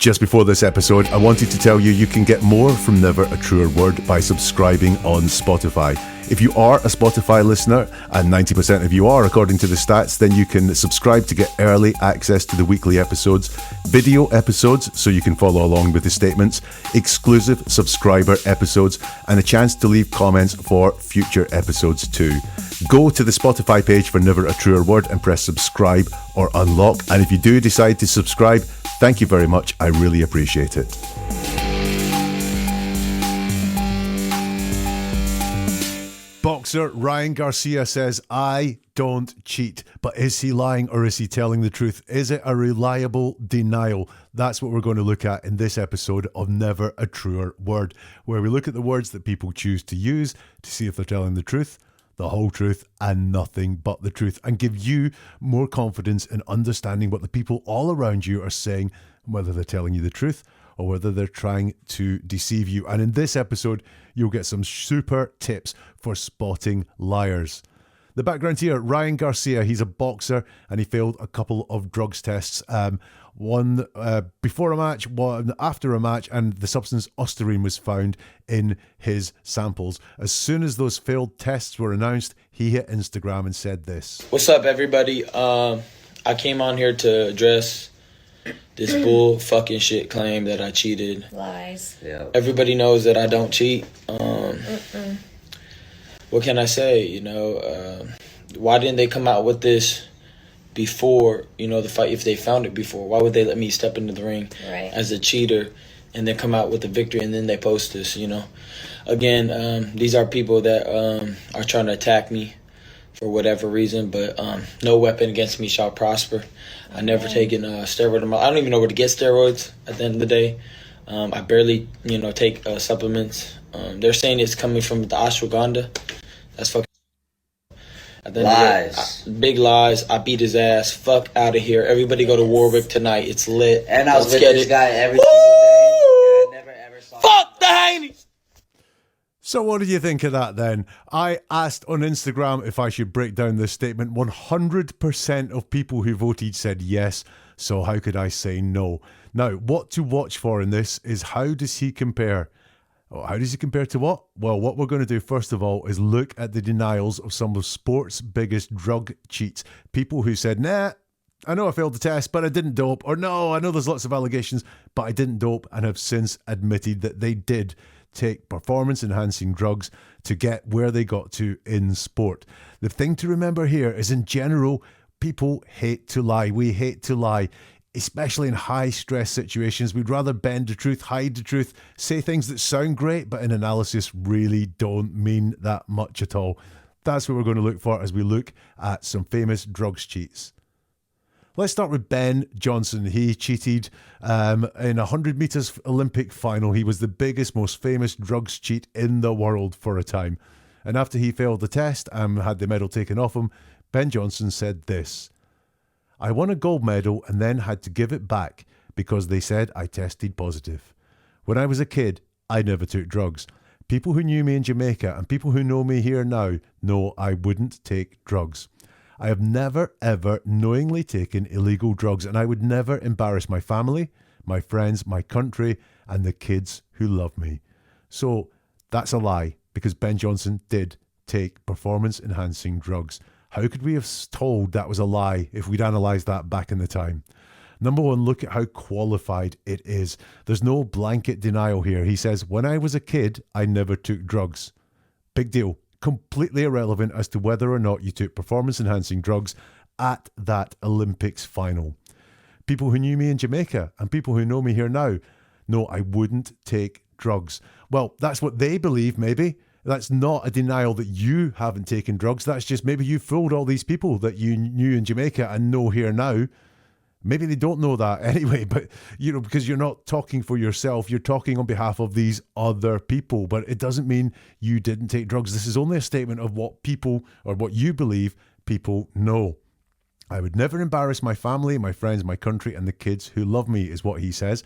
Just before this episode, I wanted to tell you you can get more from Never a Truer Word by subscribing on Spotify. If you are a Spotify listener, and 90% of you are according to the stats, then you can subscribe to get early access to the weekly episodes, video episodes so you can follow along with the statements, exclusive subscriber episodes, and a chance to leave comments for future episodes too. Go to the Spotify page for Never a Truer Word and press subscribe or unlock. And if you do decide to subscribe, thank you very much. I really appreciate it. Boxer Ryan Garcia says, I don't cheat. But is he lying or is he telling the truth? Is it a reliable denial? That's what we're going to look at in this episode of Never a Truer Word, where we look at the words that people choose to use to see if they're telling the truth, the whole truth, and nothing but the truth, and give you more confidence in understanding what the people all around you are saying, whether they're telling you the truth or whether they're trying to deceive you. And in this episode, you'll get some super tips for spotting liars. The background here, Ryan Garcia, he's a boxer and he failed a couple of drugs tests. One before a match, one after a match, and the substance ostarine was found in his samples. As soon as those failed tests were announced, he hit Instagram and said this. What's up, everybody? I came on here to address this bull fucking shit claim that I cheated. Lies. Yeah. Everybody knows that I don't cheat. What can I say? You know, why didn't they come out with this before, you know, the fight? If they found it before, why would they let me step into the ring as a cheater and then come out with the victory and then they post this, you know? Again, these are people that are trying to attack me for whatever reason, but no weapon against me shall prosper. I never taken steroid. I don't even know where to get steroids at the end of the day. I barely, you know, take supplements. They're saying it's coming from the ashwagandha. That's fucking lies. Big lies. I beat his ass. Fuck out of here. Everybody go to Warwick tonight. It's lit. And I was with this guy every single day. And I never ever saw Fuck the Haney's. So what do you think of that then? I asked on Instagram if I should break down this statement. 100% of people who voted said yes. So how could I say no? Now, what to watch for in this is how does he compare? How does he compare to what? Well, what we're going to do first of all is look at the denials of some of sport's biggest drug cheats. People who said, nah, I know I failed the test, but I didn't dope. Or no, I know there's lots of allegations, but I didn't dope, and have since admitted that they did take performance-enhancing drugs to get where they got to in sport. The thing to remember here is, in general, people hate to lie. We hate to lie, especially in high-stress situations. We'd rather bend the truth, hide the truth, say things that sound great, but in analysis really don't mean that much at all. That's what we're going to look for as we look at some famous drugs cheats. Let's start with Ben Johnson. He cheated in a 100 metres Olympic final. He was the biggest, most famous drugs cheat in the world for a time. And after he failed the test and had the medal taken off him, Ben Johnson said this: I won a gold medal and then had to give it back because they said I tested positive. When I was a kid, I never took drugs. People who knew me in Jamaica and people who know me here now know I wouldn't take drugs. I have never, ever knowingly taken illegal drugs, and I would never embarrass my family, my friends, my country, and the kids who love me. So that's a lie, because Ben Johnson did take performance-enhancing drugs. How could we have told that was a lie if we'd analysed that back in the time? Number one, look at how qualified it is. There's no blanket denial here. He says, when I was a kid, I never took drugs. Big deal. Completely irrelevant as to whether or not you took performance-enhancing drugs at that Olympics final. People who knew me in Jamaica and people who know me here now know I wouldn't take drugs. Well, that's what they believe, maybe. That's not a denial that you haven't taken drugs. That's just maybe you fooled all these people that you knew in Jamaica and know here now. Maybe they don't know that anyway, but, you know, because you're not talking for yourself, you're talking on behalf of these other people, but it doesn't mean you didn't take drugs. This is only a statement of what people, or what you believe people know. I would never embarrass my family, my friends, my country, and the kids who love me, is what he says.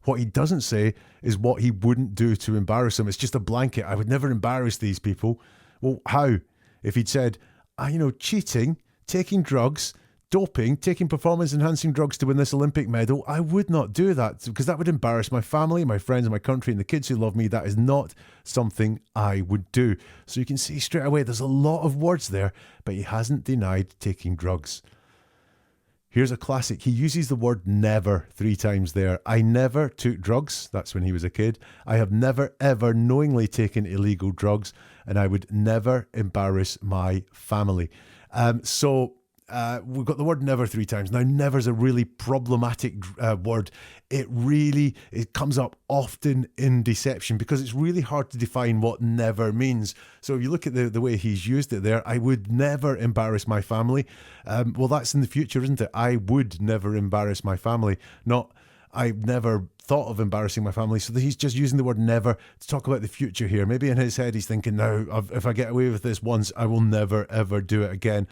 What he doesn't say is what he wouldn't do to embarrass them. It's just a blanket. I would never embarrass these people. Well, how? If he'd said, cheating, taking drugs, doping, taking performance-enhancing drugs to win this Olympic medal, I would not do that because that would embarrass my family, my friends, and my country, and the kids who love me. That is not something I would do. So you can see straight away there's a lot of words there, but he hasn't denied taking drugs. Here's a classic. He uses the word never 3 times there. I never took drugs. That's when he was a kid. I have never, ever knowingly taken illegal drugs, and I would never embarrass my family. We've got the word never 3 times. Now, never is a really problematic word. It comes up often in deception because it's really hard to define what never means. So if you look at the way he's used it there, I would never embarrass my family. Well, that's in the future, isn't it? I would never embarrass my family. Not, I never thought of embarrassing my family. So he's just using the word never to talk about the future here. Maybe in his head he's thinking, now, if I get away with this once, I will never, ever do it again.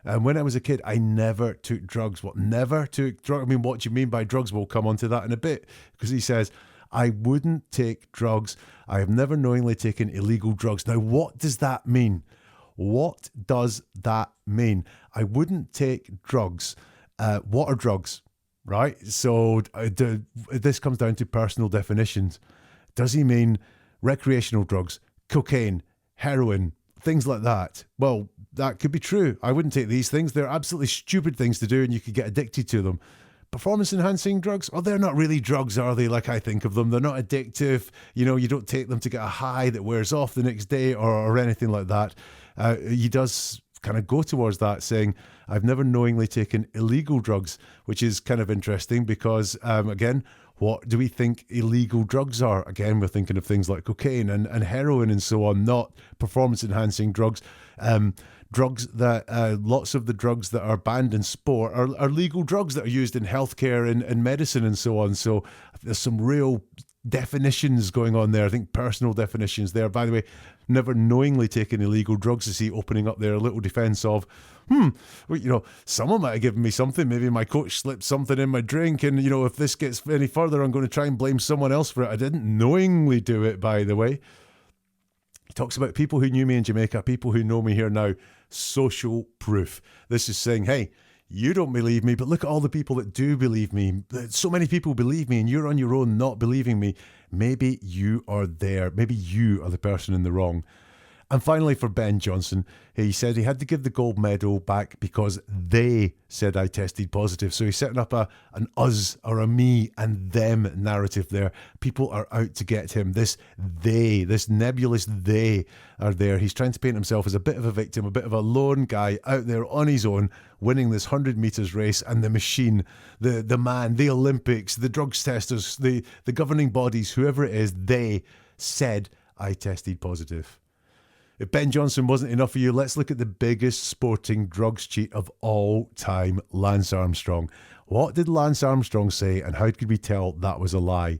When I was a kid, I never took drugs. What, never took drugs? I mean, what do you mean by drugs? We'll come on to that in a bit. Because he says, I wouldn't take drugs. I have never knowingly taken illegal drugs. Now, what does that mean? What does that mean? I wouldn't take drugs. What are drugs? Right? So this comes down to personal definitions. Does he mean recreational drugs, cocaine, heroin, things like that? Well, that could be true. I wouldn't take these things. They're absolutely stupid things to do and you could get addicted to them. Performance-enhancing drugs? Oh, they're not really drugs, are they, like I think of them? They're not addictive. You know, you don't take them to get a high that wears off the next day or anything like that. He does kind of go towards that, saying, I've never knowingly taken illegal drugs, which is kind of interesting because, again, what do we think illegal drugs are? Again, we're thinking of things like cocaine and heroin and so on, not performance-enhancing drugs. Drugs that, lots of the drugs that are banned in sport are legal drugs that are used in healthcare and medicine and so on. So there's some real definitions going on there. I think personal definitions there. By the way, never knowingly taken illegal drugs, to see opening up there a little defense of, well, you know, someone might have given me something. Maybe my coach slipped something in my drink. And, you know, if this gets any further, I'm going to try and blame someone else for it. I didn't knowingly do it, by the way. He talks about people who knew me in Jamaica, people who know me here now. Social proof. This is saying, hey, you don't believe me, but look at all the people that do believe me. So many people believe me and you're on your own not believing me. Maybe you are there. Maybe you are the person in the wrong. And finally, for Ben Johnson, he said he had to give the gold medal back because they said I tested positive. So he's setting up an us or a me and them narrative there. People are out to get him. This nebulous they are there. He's trying to paint himself as a bit of a victim, a bit of a lone guy out there on his own, winning this 100 meters race, and the machine, the man, the Olympics, the drugs testers, the governing bodies, whoever it is, they said I tested positive. If Ben Johnson wasn't enough for you, let's look at the biggest sporting drugs cheat of all time, Lance Armstrong. What did Lance Armstrong say, and how could we tell that was a lie?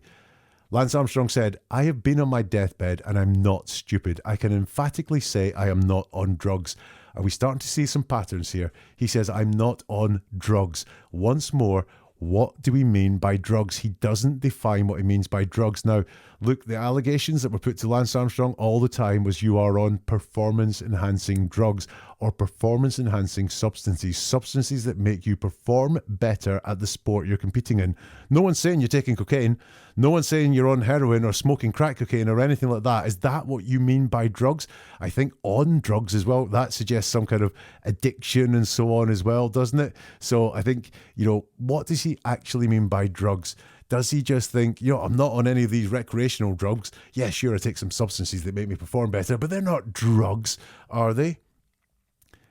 Lance Armstrong said, I have been on my deathbed and I'm not stupid. I can emphatically say I am not on drugs. Are we starting to see some patterns here? He says, I'm not on drugs. Once more, what do we mean by drugs? He doesn't define what he means by drugs. Now, look, the allegations that were put to Lance Armstrong all the time was you are on performance-enhancing drugs or performance-enhancing substances that make you perform better at the sport you're competing in. No one's saying you're taking cocaine. No one's saying you're on heroin or smoking crack cocaine or anything like that. Is that what you mean by drugs? I think on drugs as well, that suggests some kind of addiction and so on as well, doesn't it? So I think, you know, what does he actually mean by drugs? Does he just think, you know, I'm not on any of these recreational drugs. Yeah, sure, I take some substances that make me perform better, but they're not drugs, are they?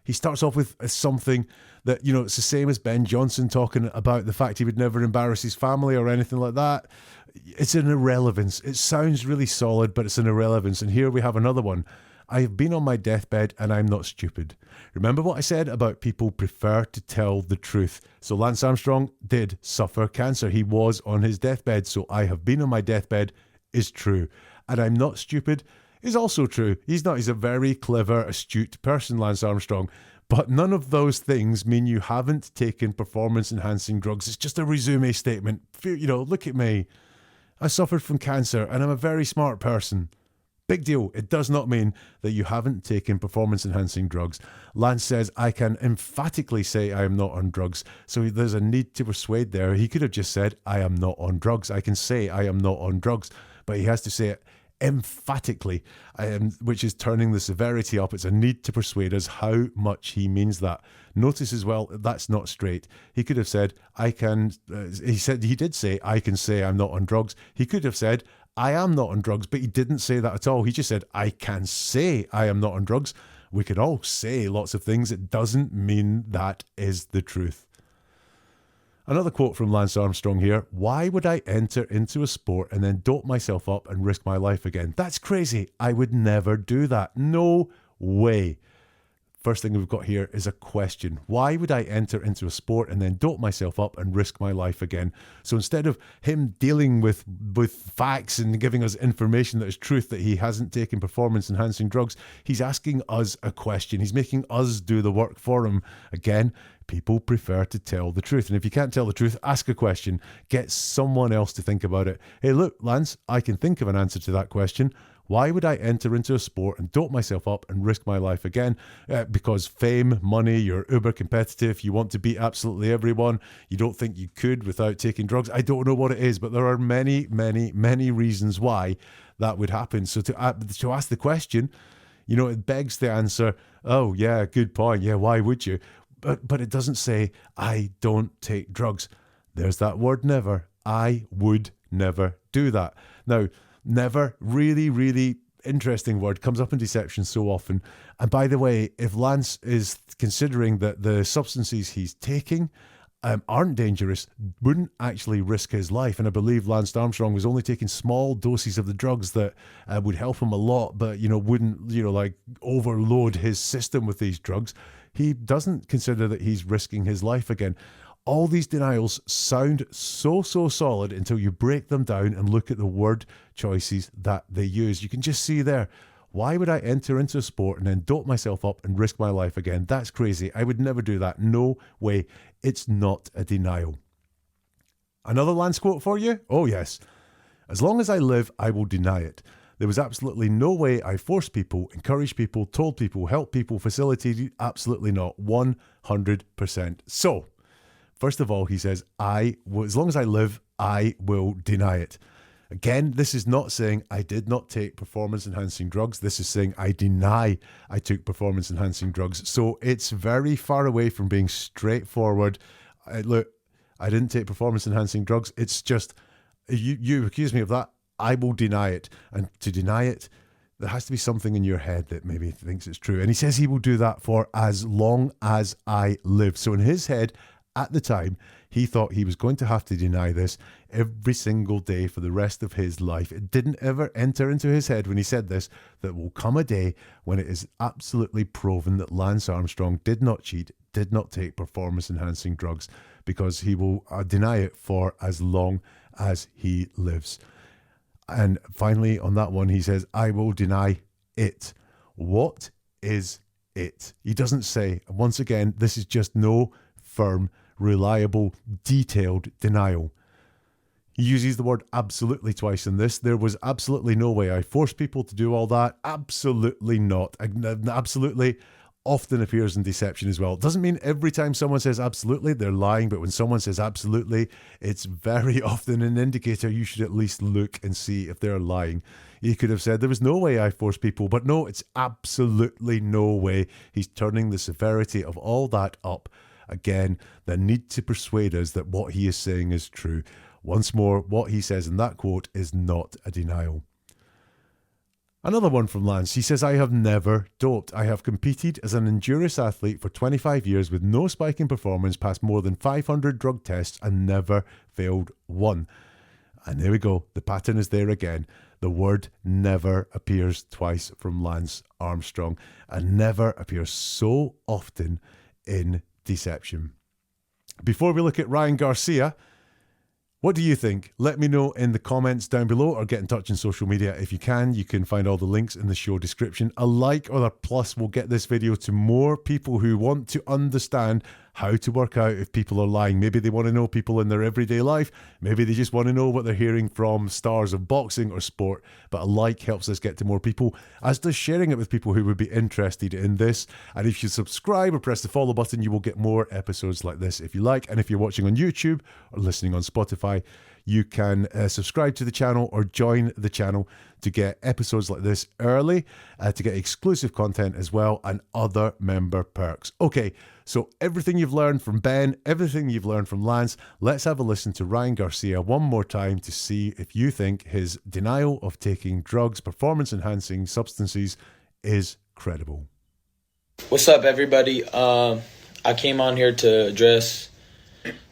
He starts off with something that, you know, it's the same as Ben Johnson talking about the fact he would never embarrass his family or anything like that. It's an irrelevance. It sounds really solid, but it's an irrelevance. And here we have another one. I have been on my deathbed and I'm not stupid. Remember what I said about people prefer to tell the truth. So Lance Armstrong did suffer cancer. He was on his deathbed. So I have been on my deathbed is true. And I'm not stupid is also true. He's not. He's a very clever, astute person, Lance Armstrong. But none of those things mean you haven't taken performance-enhancing drugs. It's just a resume statement. You know, look at me. I suffered from cancer and I'm a very smart person. Big deal. It does not mean that you haven't taken performance-enhancing drugs. Lance says, I can emphatically say I am not on drugs. So there's a need to persuade there. He could have just said, I am not on drugs. I can say I am not on drugs. But he has to say it emphatically, which is turning the severity up. It's a need to persuade us how much he means that. Notice as well, that's not straight. He could have said, he did say, I can say I'm not on drugs. He could have said, I am not on drugs, but he didn't say that at all. He just said, I can say I am not on drugs. We could all say lots of things. It doesn't mean that is the truth. Another quote from Lance Armstrong here. Why would I enter into a sport and then dope myself up and risk my life again? That's crazy. I would never do that. No way. First thing we've got here is a question. Why would I enter into a sport and then dope myself up and risk my life again? So instead of him dealing with facts and giving us information that is truth that he hasn't taken performance-enhancing drugs, he's asking us a question. He's making us do the work for him. Again, people prefer to tell the truth. And if you can't tell the truth, ask a question. Get someone else to think about it. Hey, look, Lance, I can think of an answer to that question. Why would I enter into a sport and dope myself up and risk my life again? Because fame, money, you're uber competitive, you want to beat absolutely everyone, you don't think you could without taking drugs. I don't know what it is, but there are many, many, many reasons why that would happen. So to ask the question, it begs the answer, oh yeah, good point, yeah, why would you? But it doesn't say, I don't take drugs. There's that word never. I would never do that. Now, never, really, really interesting word, comes up in deception so often. And by the way, if Lance is considering that the substances he's taking aren't dangerous, wouldn't actually risk his life. And I believe Lance Armstrong was only taking small doses of the drugs that would help him a lot, but, wouldn't, like overload his system with these drugs. He doesn't consider that he's risking his life again. All these denials sound so solid until you break them down and look at the word choices that they use. You can just see there, why would I enter into a sport and then dope myself up and risk my life again? That's crazy. I would never do that. No way. It's not a denial. Another Lance quote for you? Oh yes. As long as I live, I will deny it. There was absolutely no way I forced people, encouraged people, told people, helped people, facilitated. Absolutely not. 100%. So, first of all, he says, as long as I live, I will deny it. Again, this is not saying I did not take performance-enhancing drugs. This is saying I deny I took performance-enhancing drugs. So it's very far away from being straightforward. Look, I didn't take performance-enhancing drugs. It's just, you accuse me of that, I will deny it. And to deny it, there has to be something in your head that maybe thinks it's true. And he says he will do that for as long as I live. So in his head, at the time, he thought he was going to have to deny this every single day for the rest of his life. It didn't ever enter into his head when he said this, that will come a day when it is absolutely proven that Lance Armstrong did not cheat, did not take performance-enhancing drugs, because he will deny it for as long as he lives. And finally, on that one, he says, I will deny it. What is it? He doesn't say. Once again, this is just no firm, reliable, detailed denial. He uses the word absolutely twice in this. There was absolutely no way I forced people to do all that. Absolutely not. Absolutely often appears in deception as well. It doesn't mean every time someone says absolutely, they're lying, but when someone says absolutely, it's very often an indicator you should at least look and see if they're lying. He could have said there was no way I forced people, but no, it's absolutely no way. He's turning the severity of all that up. Again, the need to persuade us that what he is saying is true. Once more, what he says in that quote is not a denial. Another one from Lance. He says, I have never doped. I have competed as an endurance athlete for 25 years with no spike in performance, passed more than 500 drug tests and never failed one. And there we go. The pattern is there again. The word never appears twice from Lance Armstrong, and never appears so often in deception. Before we look at Ryan Garcia, what do you think? Let me know in the comments down below, or get in touch on social media if you can. You can find all the links in the show description. A like or a plus will get this video to more people who want to understand how to work out if people are lying. Maybe they want to know people in their everyday life. Maybe they just want to know what they're hearing from stars of boxing or sport. But a like helps us get to more people, as does sharing it with people who would be interested in this. And if you subscribe or press the follow button, you will get more episodes like this if you like. And if you're watching on YouTube or listening on Spotify, you can subscribe to the channel or join the channel to get episodes like this early, to get exclusive content as well, and other member perks. Okay, so everything you've learned from Ben, everything you've learned from Lance, let's have a listen to Ryan Garcia one more time to see if you think his denial of taking drugs, performance-enhancing substances, is credible. What's up, everybody? I came on here to address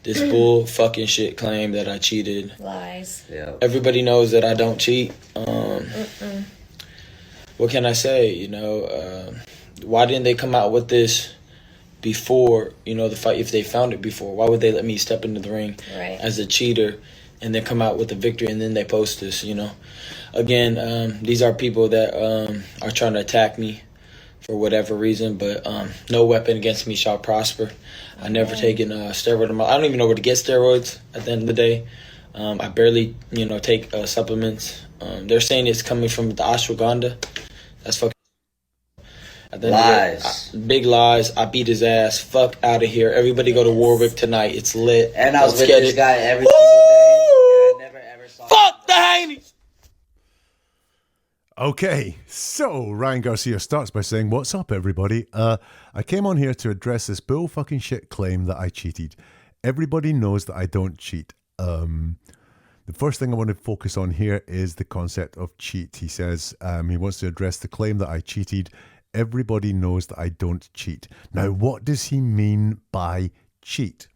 this bull fucking shit claim that I cheated. Lies. Yeah. Everybody knows that I don't cheat. What can I say? Why didn't they come out with this before, the fight? If they found it before, why would they let me step into the ring as a cheater and then come out with a victory and then they post this, Again, these are people that are trying to attack me for whatever reason, but no weapon against me shall prosper. I never taken steroid. I don't even know where to get steroids at the end of the day. I barely, take supplements. They're saying it's coming from the ashwagandha. That's fucking lies. Big lies. I beat his ass. Fuck out of here. Everybody go to Warwick tonight. It's lit. And I was Let's with this guy every single day. And I never ever saw Fuck the Haney's. Okay, so Ryan Garcia starts by saying, "What's up, everybody? I came on here to address this bull fucking shit claim that I cheated. Everybody knows that I don't cheat. The first thing I want to focus on here is the concept of cheat. He says he wants to address the claim that I cheated. Everybody knows that I don't cheat. Now, what does he mean by cheat?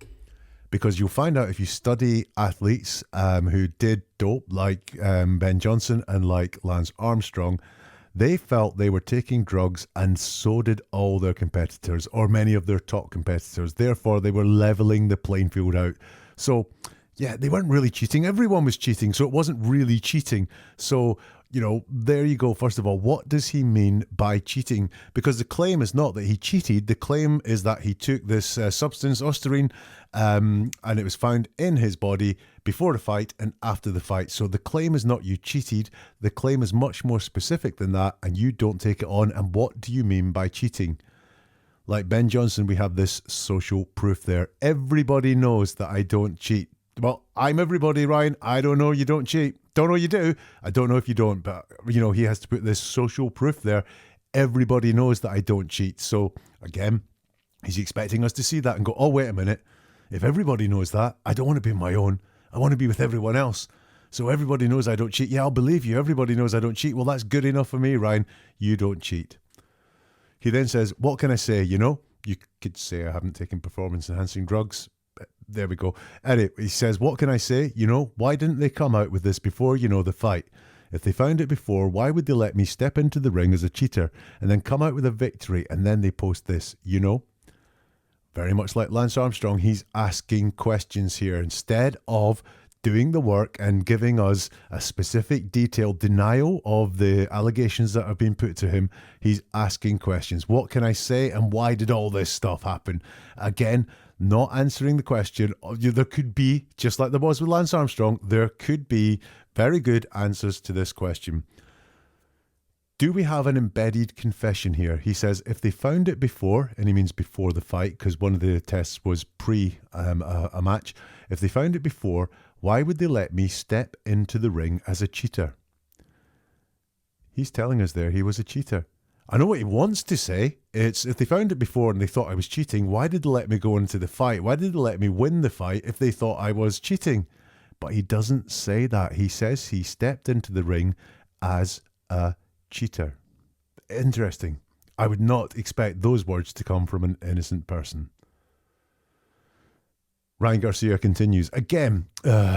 Because you'll find out if you study athletes who did dope, like Ben Johnson and like Lance Armstrong, they felt they were taking drugs, and so did all their competitors, or many of their top competitors. Therefore, they were leveling the playing field out. So, yeah, they weren't really cheating. Everyone was cheating, so it wasn't really cheating. So, there you go. First of all, what does he mean by cheating? Because the claim is not that he cheated. The claim is that he took this substance, ostarine, and it was found in his body before the fight and after the fight. So the claim is not you cheated. The claim is much more specific than that, and you don't take it on. And what do you mean by cheating? Like Ben Johnson, we have this social proof there. Everybody knows that I don't cheat. Well, I'm everybody, Ryan. I don't know you don't cheat. Don't know you do. I don't know if you don't, but, he has to put this social proof there. Everybody knows that I don't cheat. So, again, he's expecting us to see that and go, oh, wait a minute. If everybody knows that, I don't want to be on my own. I want to be with everyone else. So everybody knows I don't cheat. Yeah, I'll believe you. Everybody knows I don't cheat. Well, that's good enough for me, Ryan. You don't cheat. He then says, what can I say? You could say I haven't taken performance-enhancing drugs. There we go. Anyway, he says, what can I say? Why didn't they come out with this before, the fight? If they found it before, why would they let me step into the ring as a cheater and then come out with a victory and then they post this, Very much like Lance Armstrong, he's asking questions here. Instead of doing the work and giving us a specific detailed denial of the allegations that have been put to him, he's asking questions. What can I say and why did all this stuff happen? Again, not answering the question. There could be, just like there was with Lance Armstrong, there could be very good answers to this question. Do we have an embedded confession here? He says, if they found it before, and he means before the fight, because one of the tests was pre a match. If they found it before, why would they let me step into the ring as a cheater? He's telling us there he was a cheater. I know what he wants to say. It's, if they found it before and they thought I was cheating, why did they let me go into the fight? Why did they let me win the fight if they thought I was cheating? But he doesn't say that. He says he stepped into the ring as a cheater. Interesting. I would not expect those words to come from an innocent person. Ryan Garcia continues, again,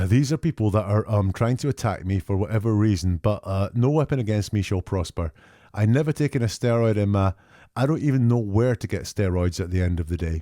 these are people that are trying to attack me for whatever reason, but no weapon against me shall prosper. I never taken a steroid in I don't even know where to get steroids at the end of the day.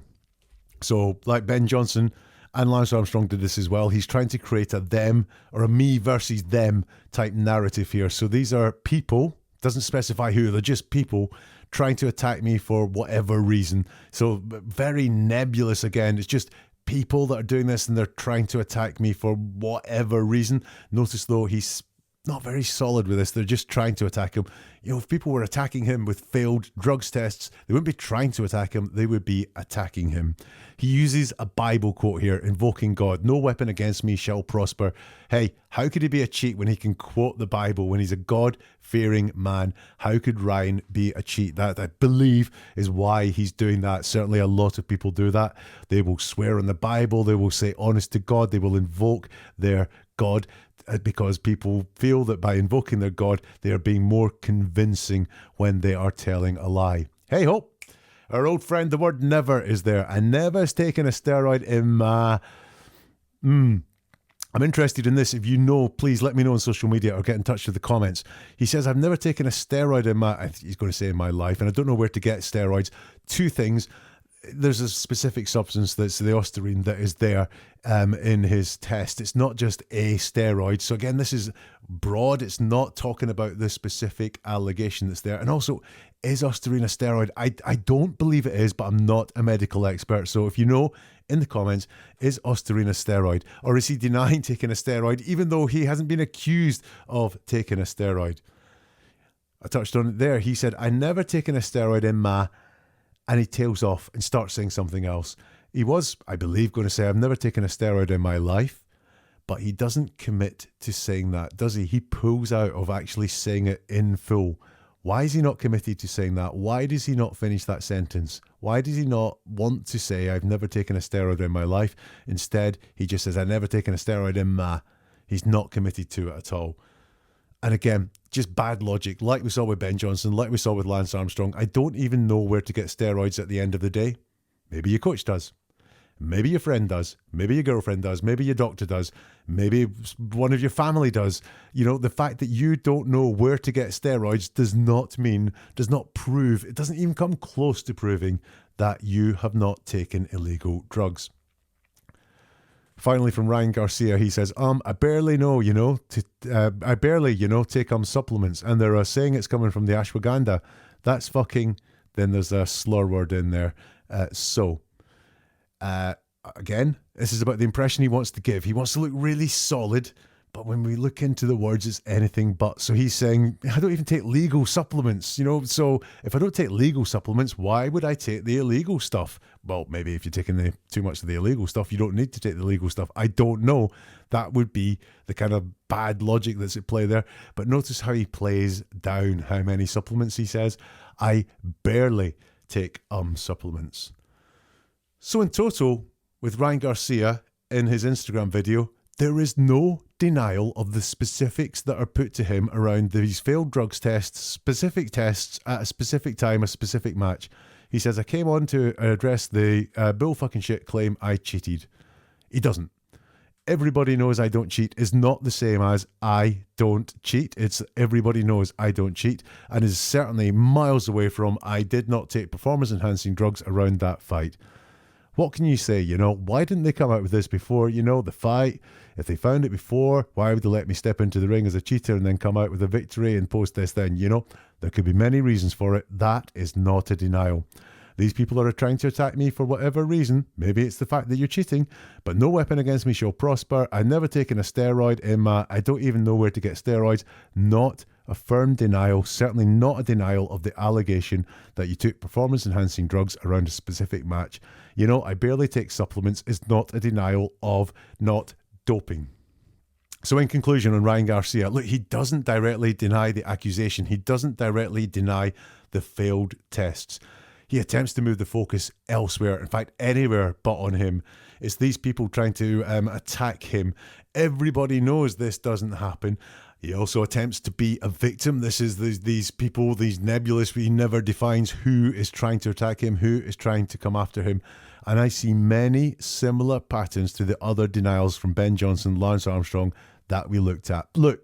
So, like Ben Johnson and Lance Armstrong did this as well, he's trying to create a them or a me versus them type narrative here. So these are people, doesn't specify who, they're just people trying to attack me for whatever reason. So very nebulous again. It's just people that are doing this and they're trying to attack me for whatever reason. Notice though, he's not very solid with this. They're just trying to attack him. You know, if people were attacking him with failed drugs tests, they wouldn't be trying to attack him. They would be attacking him. He uses a Bible quote here, invoking God. No weapon against me shall prosper. Hey, how could he be a cheat when he can quote the Bible, when he's a God-fearing man? How could Ryan be a cheat? That, I believe, is why he's doing that. Certainly a lot of people do that. They will swear on the Bible. They will say honest to God. They will invoke their God, because people feel that by invoking their God, they are being more convincing when they are telling a lie. Hey ho, our old friend, the word never is there. I never has taken a steroid in my... I'm interested in this. If you know, please let me know on social media or get in touch with the comments. He says, I've never taken a steroid in my... He's going to say in my life, and I don't know where to get steroids. Two things. There's a specific substance that's the ostarine that is there in his test. It's not just a steroid. So again, this is broad. It's not talking about the specific allegation that's there. And also, is ostarine a steroid? I don't believe it is, but I'm not a medical expert. So if you know, in the comments, is ostarine a steroid? Or is he denying taking a steroid, even though he hasn't been accused of taking a steroid? I touched on it there. He said, I never taken a steroid in my... And he tails off and starts saying something else. He was, I believe, going to say, I've never taken a steroid in my life. But he doesn't commit to saying that, does he? He pulls out of actually saying it in full. Why is he not committed to saying that? Why does he not finish that sentence? Why does he not want to say, I've never taken a steroid in my life? Instead, he just says, I've never taken a steroid in my... He's not committed to it at all. And again, just bad logic, like we saw with Ben Johnson, like we saw with Lance Armstrong. I don't even know where to get steroids at the end of the day. Maybe your coach does. Maybe your friend does. Maybe your girlfriend does. Maybe your doctor does. Maybe one of your family does. You know, the fact that you don't know where to get steroids does not prove, it doesn't even come close to proving that you have not taken illegal drugs. Finally, from Ryan Garcia, he says, I barely know, take supplements, and they're saying it's coming from the ashwagandha. That's fucking, then there's a slur word in there. Again, this is about the impression he wants to give. He wants to look really solid, but when we look into the words, it's anything but. So he's saying, I don't even take legal supplements, so if I don't take legal supplements, why would I take the illegal stuff? Well, maybe if you're taking too much of the illegal stuff, you don't need to take the legal stuff. I don't know. That would be the kind of bad logic that's at play there. But notice how he plays down how many supplements he says. I barely take supplements. So in total, with Ryan Garcia in his Instagram video, there is no denial of the specifics that are put to him around these failed drugs tests, specific tests at a specific time, a specific match. He says, I came on to address the bull fucking shit claim I cheated. He doesn't. Everybody knows I don't cheat is not the same as I don't cheat. It's everybody knows I don't cheat, and is certainly miles away from I did not take performance enhancing drugs around that fight. What can you say? Why didn't they come out with this before, the fight? If they found it before, why would they let me step into the ring as a cheater and then come out with a victory and post this then? There could be many reasons for it. That is not a denial. These people are trying to attack me for whatever reason. Maybe it's the fact that you're cheating, but no weapon against me shall prosper. I've never taken a steroid in my... I don't even know where to get steroids. Not a firm denial, certainly not a denial of the allegation that you took performance-enhancing drugs around a specific match. I barely take supplements is not a denial of not doping. So in conclusion on Ryan Garcia, look, he doesn't directly deny the accusation. He doesn't directly deny the failed tests. He attempts to move the focus elsewhere, in fact, anywhere but on him. It's these people trying to attack him. Everybody knows this doesn't happen. He also attempts to be a victim. This is these people, these nebulous, he never defines who is trying to attack him, who is trying to come after him. And I see many similar patterns to the other denials from Ben Johnson, Lance Armstrong that we looked at. Look,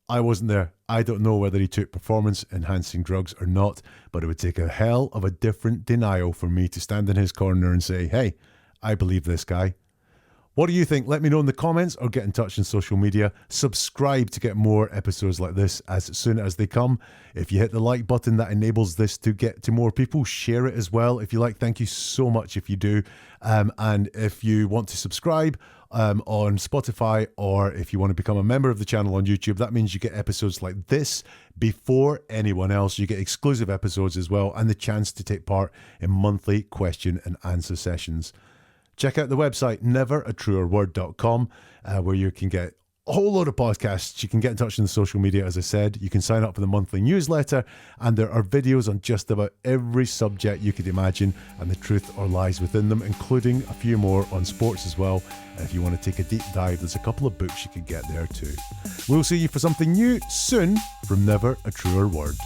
I wasn't there. I don't know whether he took performance-enhancing drugs or not, but it would take a hell of a different denial for me to stand in his corner and say, hey, I believe this guy. What do you think? Let me know in the comments or get in touch on social media. Subscribe to get more episodes like this as soon as they come. If you hit the like button, that enables this to get to more people. Share it as well if you like. Thank you so much if you do. And if you want to subscribe on Spotify, or if you want to become a member of the channel on YouTube, that means you get episodes like this before anyone else. You get exclusive episodes as well, and the chance to take part in monthly question and answer sessions. Check out the website, neveratruerword.com, where you can get a whole load of podcasts. You can get in touch on the social media, as I said. You can sign up for the monthly newsletter, and there are videos on just about every subject you could imagine and the truth or lies within them, including a few more on sports as well. And if you want to take a deep dive, there's a couple of books you could get there too. We'll see you for something new soon from Never a Truer Word.